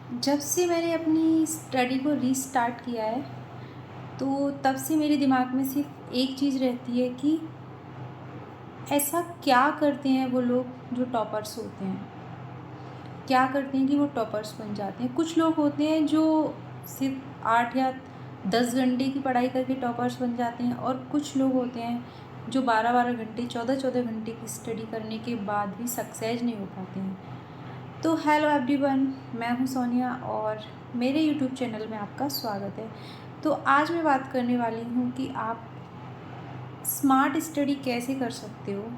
जब से मैंने अपनी स्टडी को रीस्टार्ट किया है, तो तब से मेरे दिमाग में सिर्फ़ एक चीज़ रहती है कि ऐसा क्या करते हैं वो लोग जो टॉपर्स होते हैं? क्या करते हैं कि वो टॉपर्स बन जाते हैं? कुछ लोग होते हैं जो सिर्फ़ 8 या 10 घंटे की पढ़ाई करके टॉपर्स बन जाते हैं और कुछ लोग होते हैं जो 12-12 घंटे, 14-14 घंटे की स्टडी करने के बाद भी सक्सेस नहीं हो पाते हैं। तो हेलो एवरीवन, मैं हूँ सोनिया और मेरे यूट्यूब चैनल में आपका स्वागत है। तो आज मैं बात करने वाली हूँ कि आप स्मार्ट स्टडी कैसे कर सकते हो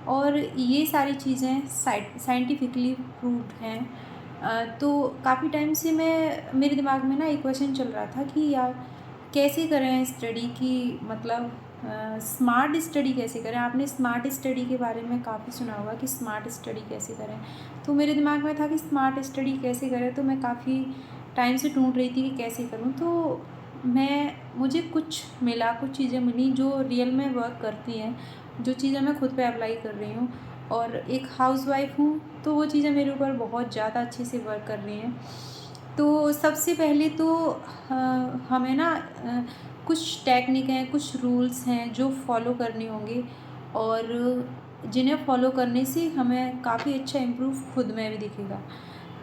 और ये सारी चीज़ें साइंटिफिकली प्रूव्ड हैं। तो काफ़ी टाइम से मेरे दिमाग में ना एक क्वेश्चन चल रहा था कि यार कैसे करें स्टडी की, मतलब स्मार्ट स्टडी कैसे करें। आपने स्मार्ट स्टडी के बारे में काफ़ी सुना होगा कि स्मार्ट स्टडी कैसे करें। तो मेरे दिमाग में था कि स्मार्ट स्टडी कैसे करें, तो मैं काफ़ी टाइम से ढूंढ रही थी कि कैसे करूं। तो मुझे कुछ मिला, कुछ चीज़ें मिली जो रियल में वर्क करती हैं, जो चीज़ें मैं खुद पे अप्लाई कर रही हूँ और एक हाउसवाइफ हूँ, तो वो चीज़ें मेरे ऊपर बहुत ज़्यादा अच्छे से वर्क कर रही हैं। तो सबसे पहले तो हमें ना कुछ टेक्निक हैं, कुछ रूल्स हैं जो फॉलो करने होंगे और जिन्हें फॉलो करने से हमें काफ़ी अच्छा इम्प्रूव खुद में भी दिखेगा।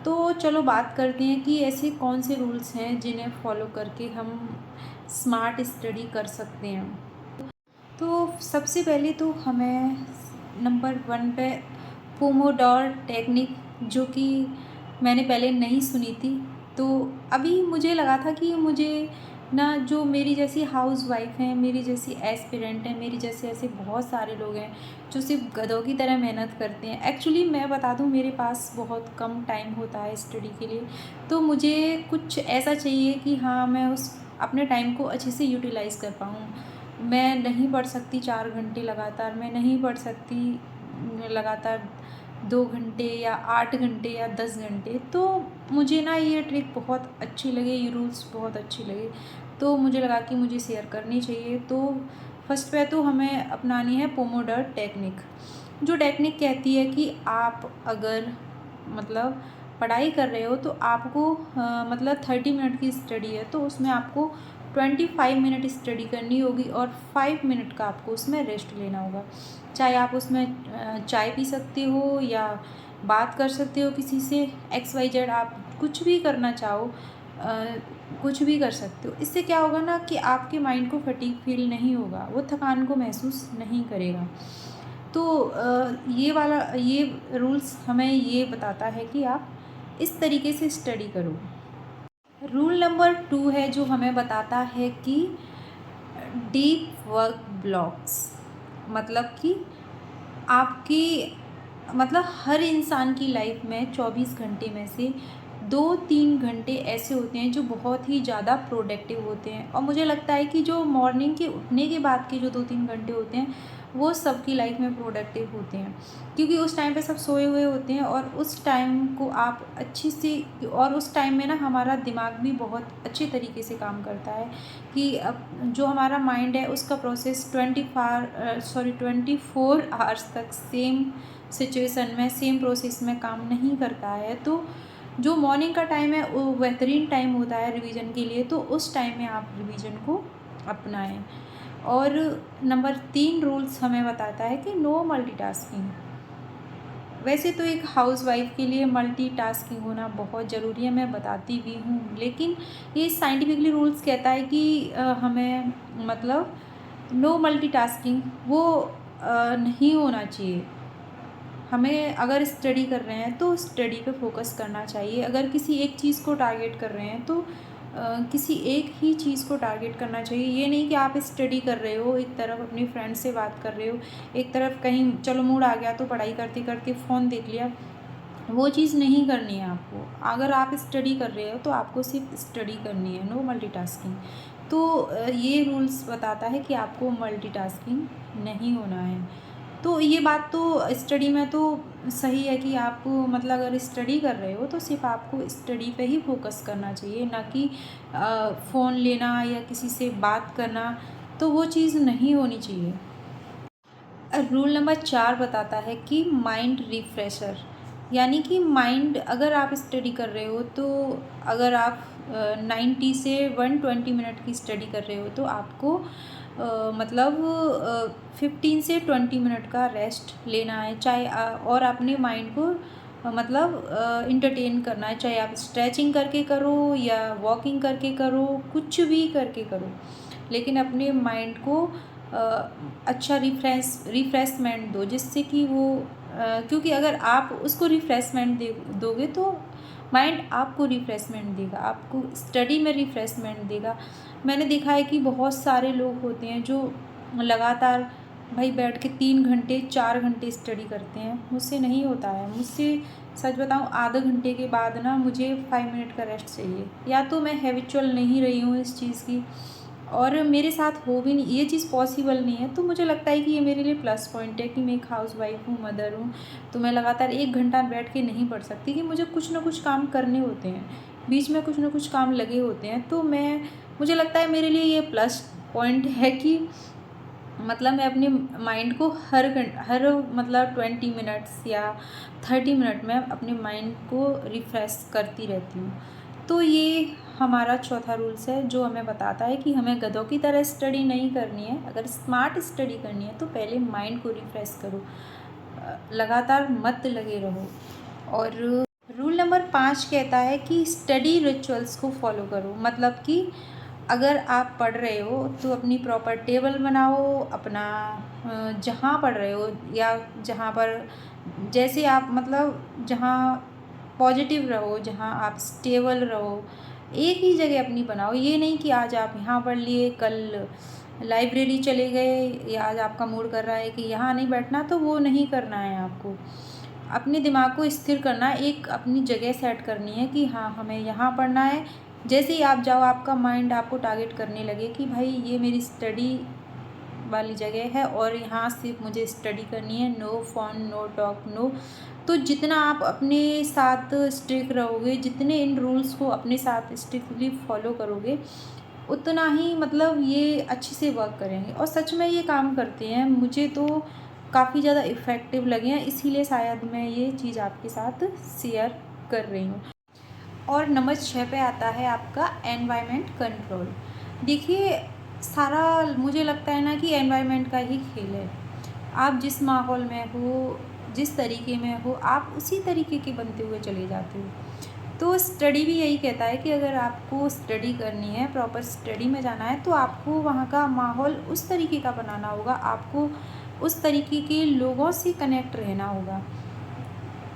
तो चलो बात करते हैं कि ऐसे कौन से रूल्स हैं जिन्हें फॉलो करके हम स्मार्ट स्टडी कर सकते हैं। तो सबसे पहले तो हमें नंबर 1 पे पोमोडोर टेक्निक, जो कि मैंने पहले नहीं सुनी थी। तो अभी मुझे लगा था कि मुझे ना, जो मेरी जैसी हाउसवाइफ़ हैं, मेरी जैसी एस्पिरेंट हैं, मेरे जैसे ऐसे बहुत सारे लोग हैं जो सिर्फ गधों की तरह मेहनत करते हैं। एक्चुअली मैं बता दूं, मेरे पास बहुत कम टाइम होता है स्टडी के लिए। तो मुझे कुछ ऐसा चाहिए कि हाँ, मैं उस अपने टाइम को अच्छे से यूटिलाइज़ कर पाऊँ। मैं नहीं पढ़ सकती 4 घंटे लगातार, मैं नहीं पढ़ सकती लगातार 2 घंटे या 8 घंटे या 10 घंटे। तो मुझे ना ये ट्रिक बहुत अच्छी लगी, ये रूल्स बहुत अच्छे लगे, तो मुझे लगा कि मुझे शेयर करनी चाहिए। तो फर्स्ट पे तो हमें अपनानी है पोमोडोर टेक्निक, जो टेक्निक कहती है कि आप अगर मतलब पढ़ाई कर रहे हो तो आपको मतलब 30 मिनट की स्टडी है तो उसमें आपको 25 मिनट स्टडी करनी होगी और 5 मिनट का आपको उसमें रेस्ट लेना होगा। चाहे आप उसमें चाय पी सकते हो या बात कर सकते हो किसी से, एक्स वाई जेड, आप कुछ भी करना चाहो, कुछ भी कर सकते हो। इससे क्या होगा ना कि आपके माइंड को फटीग फील नहीं होगा, वो थकान को महसूस नहीं करेगा। तो ये रूल्स हमें ये बताता है कि आप इस तरीके से स्टडी करो। रूल नंबर 2 है जो हमें बताता है कि डीप वर्क ब्लॉक्स, मतलब कि आपकी मतलब हर इंसान की लाइफ में 24 घंटे में से 2-3 घंटे ऐसे होते हैं जो बहुत ही ज़्यादा प्रोडक्टिव होते हैं। और मुझे लगता है कि जो मॉर्निंग के उठने के बाद के जो 2-3 घंटे होते हैं वो सबकी लाइफ में प्रोडक्टिव होते हैं, क्योंकि उस टाइम पे सब सोए हुए होते हैं और उस टाइम को आप अच्छी से, और उस टाइम में ना हमारा दिमाग भी बहुत अच्छे तरीके से काम करता है कि अब जो हमारा माइंड है उसका प्रोसेस 24 आवर्स तक सेम सिचुएशन में, सेम प्रोसेस में काम नहीं करता है। तो जो मॉर्निंग का टाइम है वो बेहतरीन टाइम होता है रिवीजन के लिए, तो उस टाइम में आप रिवीजन को अपनाएं। और नंबर 3 रूल्स हमें बताता है कि नो मल्टीटास्किंग। वैसे तो एक हाउसवाइफ के लिए मल्टीटास्किंग होना बहुत ज़रूरी है, मैं बताती भी हूँ, लेकिन ये साइंटिफिकली रूल्स कहता है कि हमें मतलब नो मल्टीटास्किंग वो नहीं होना चाहिए। हमें अगर स्टडी कर रहे हैं तो स्टडी पे फोकस करना चाहिए। अगर किसी एक चीज़ को टारगेट कर रहे हैं तो किसी एक ही चीज़ को टारगेट करना चाहिए। ये नहीं कि आप स्टडी कर रहे हो, एक तरफ अपनी फ्रेंड से बात कर रहे हो, एक तरफ कहीं चलो मूड आ गया तो पढ़ाई करते करते फ़ोन देख लिया। वो चीज़ नहीं करनी है आपको। अगर आप स्टडी कर रहे हो तो आपको सिर्फ स्टडी करनी है, नो मल्टीटास्किंग। तो ये रूल्स बताता है कि आपको मल्टीटास्किंग नहीं होना है। तो ये बात तो स्टडी में तो सही है कि आपको मतलब अगर स्टडी कर रहे हो तो सिर्फ आपको स्टडी पे ही फोकस करना चाहिए, ना कि फ़ोन लेना या किसी से बात करना। तो वो चीज़ नहीं होनी चाहिए। रूल नंबर 4 बताता है कि माइंड रिफ्रेशर, यानी कि माइंड, अगर आप स्टडी कर रहे हो तो अगर आप 90 से 120 मिनट की स्टडी कर रहे हो तो आपको मतलब 15 से 20 मिनट का रेस्ट लेना है, चाहे और अपने माइंड को मतलब इंटरटेन करना है, चाहे आप स्ट्रेचिंग करके करो या वॉकिंग करके करो, कुछ भी करके करो, लेकिन अपने माइंड को अच्छा रिफ्रेशमेंट दो, जिससे कि वो क्योंकि अगर आप उसको रिफ्रेशमेंट दोगे तो माइंड आपको रिफ्रेशमेंट देगा, आपको स्टडी में रिफ्रेशमेंट देगा। मैंने देखा है कि बहुत सारे लोग होते हैं जो लगातार भाई बैठ के 3 घंटे 4 घंटे स्टडी करते हैं, मुझसे नहीं होता है। मुझसे सच बताऊं, आधे घंटे के बाद ना मुझे 5 मिनट का रेस्ट चाहिए, या तो मैं हैबिचुअल नहीं रही हूँ इस चीज़ की और मेरे साथ हो भी नहीं, ये चीज़ पॉसिबल नहीं है। तो मुझे लगता है कि ये मेरे लिए प्लस पॉइंट है कि मैं एक हाउस वाइफ हूँ, मदर हूँ, तो मैं लगातार 1 घंटा बैठ के नहीं पढ़ सकती, कि मुझे कुछ ना कुछ काम करने होते हैं, बीच में कुछ ना कुछ काम लगे होते हैं। तो मुझे लगता है मेरे लिए ये प्लस पॉइंट है कि मतलब मैं अपने माइंड को हर मतलब 20 मिनट्स या 30 मिनट में अपने माइंड को रिफ़्रेश करती रहती हूँ। तो ये हमारा चौथा रूल्स है जो हमें बताता है कि हमें गधों की तरह स्टडी नहीं करनी है। अगर स्मार्ट स्टडी करनी है तो पहले माइंड को रिफ़्रेश करो, लगातार मत लगे रहो। और रूल नंबर 5 कहता है कि स्टडी रिचुअल्स को फॉलो करो। मतलब कि अगर आप पढ़ रहे हो तो अपनी प्रॉपर टेबल बनाओ, अपना जहाँ पढ़ रहे हो या जहाँ पर जैसे आप मतलब जहाँ पॉजिटिव रहो, जहाँ आप स्टेबल रहो, एक ही जगह अपनी बनाओ। ये नहीं कि आज आप यहाँ पढ़ लिए, कल लाइब्रेरी चले गए, या आज आपका मूड कर रहा है कि यहाँ नहीं बैठना, तो वो नहीं करना है। आपको अपने दिमाग को स्थिर करना है, एक अपनी जगह सेट करनी है कि हाँ हमें यहाँ पढ़ना है। जैसे ही आप जाओ आपका माइंड आपको टारगेट करने लगे कि भाई ये मेरी स्टडी वाली जगह है और यहाँ सिर्फ मुझे स्टडी करनी है, no phone, no talk, no. तो जितना आप अपने साथ स्ट्रिक्ट रहोगे, जितने इन रूल्स को अपने साथ स्ट्रिक्टली फॉलो करोगे, उतना ही मतलब ये अच्छे से वर्क करेंगे और सच में ये काम करते हैं। मुझे तो काफ़ी ज़्यादा इफ़ेक्टिव लगे हैं, इसीलिए शायद मैं ये चीज़ आपके साथ शेयर कर रही हूँ। और नंबर 6 पे आता है आपका एनवायरनमेंट कंट्रोल। देखिए, सारा मुझे लगता है ना कि एनवायरनमेंट का ही खेल है। आप जिस माहौल में हो, जिस तरीके में हो, आप उसी तरीके के बनते हुए चले जाते हो। तो स्टडी भी यही कहता है कि अगर आपको स्टडी करनी है, प्रॉपर स्टडी में जाना है, तो आपको वहाँ का माहौल उस तरीके का बनाना होगा, आपको उस तरीके के लोगों से कनेक्ट रहना होगा।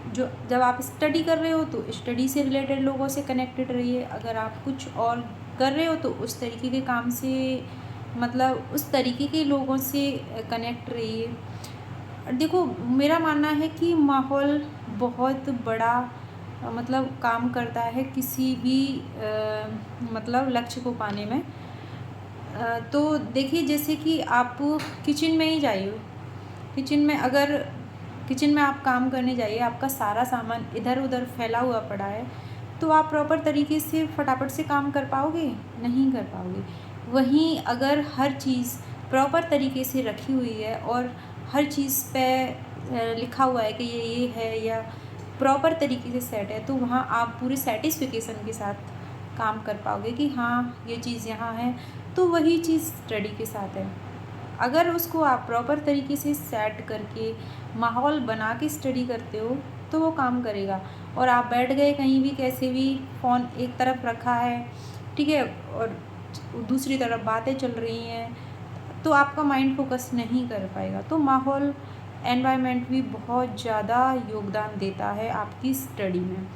जो जब आप स्टडी कर रहे हो तो स्टडी से रिलेटेड लोगों से कनेक्टेड रहिए, अगर आप कुछ और कर रहे हो तो उस तरीके के काम से मतलब उस तरीके के लोगों से कनेक्ट रहिए। देखो, मेरा मानना है कि माहौल बहुत बड़ा मतलब काम करता है किसी भी मतलब लक्ष्य को पाने में। तो देखिए, जैसे कि आप किचन में ही जाइए, किचन में आप काम करने जाइए, आपका सारा सामान इधर उधर फैला हुआ पड़ा है, तो आप प्रॉपर तरीके से फटाफट से काम कर पाओगे? नहीं कर पाओगे। वहीं अगर हर चीज़ प्रॉपर तरीके से रखी हुई है और हर चीज़ पे लिखा हुआ है कि ये है या प्रॉपर तरीके से सेट है, तो वहाँ आप पूरे सेटिस्फिकेशन के साथ काम कर पाओगे कि हाँ ये चीज़ यहाँ है। तो वही चीज़ स्टडी के साथ है। अगर उसको आप प्रॉपर तरीके से सेट करके माहौल बना के स्टडी करते हो तो वो काम करेगा। और आप बैठ गए कहीं भी, कैसे भी, फ़ोन एक तरफ रखा है, ठीक है, और दूसरी तरफ बातें चल रही हैं, तो आपका माइंड फोकस नहीं कर पाएगा। तो माहौल, एनवायरनमेंट भी बहुत ज़्यादा योगदान देता है आपकी स्टडी में।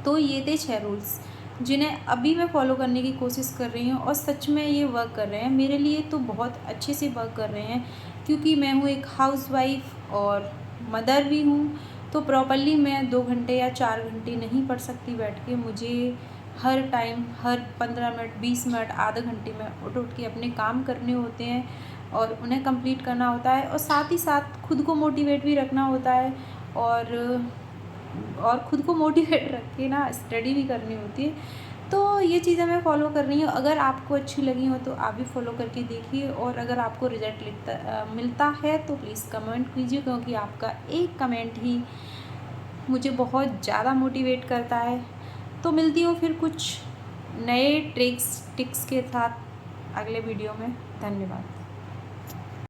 तो ये थे 6 रूल्स जिन्हें अभी मैं फ़ॉलो करने की कोशिश कर रही हूँ और सच में ये वर्क कर रहे हैं मेरे लिए, तो बहुत अच्छे से वर्क कर रहे हैं। क्योंकि मैं हूँ एक हाउसवाइफ और मदर भी हूँ, तो प्रॉपर्ली मैं 2 घंटे या 4 घंटे नहीं पढ़ सकती बैठ के। मुझे हर टाइम, हर 15 मिनट, 20 मिनट, आधे घंटे में उठ के अपने काम करने होते हैं और उन्हें कंप्लीट करना होता है, और साथ ही साथ खुद को मोटिवेट भी रखना होता है और खुद को मोटिवेट रख के ना स्टडी भी करनी होती है। तो ये चीज़ें मैं फ़ॉलो कर रही हूँ। अगर आपको अच्छी लगी हो तो आप भी फ़ॉलो करके देखिए, और अगर आपको रिज़ल्ट मिलता है तो प्लीज़ कमेंट कीजिए, क्योंकि आपका एक कमेंट ही मुझे बहुत ज़्यादा मोटिवेट करता है। तो मिलती हूँ फिर कुछ नए ट्रिक्स टिक्स के साथ अगले वीडियो में। धन्यवाद।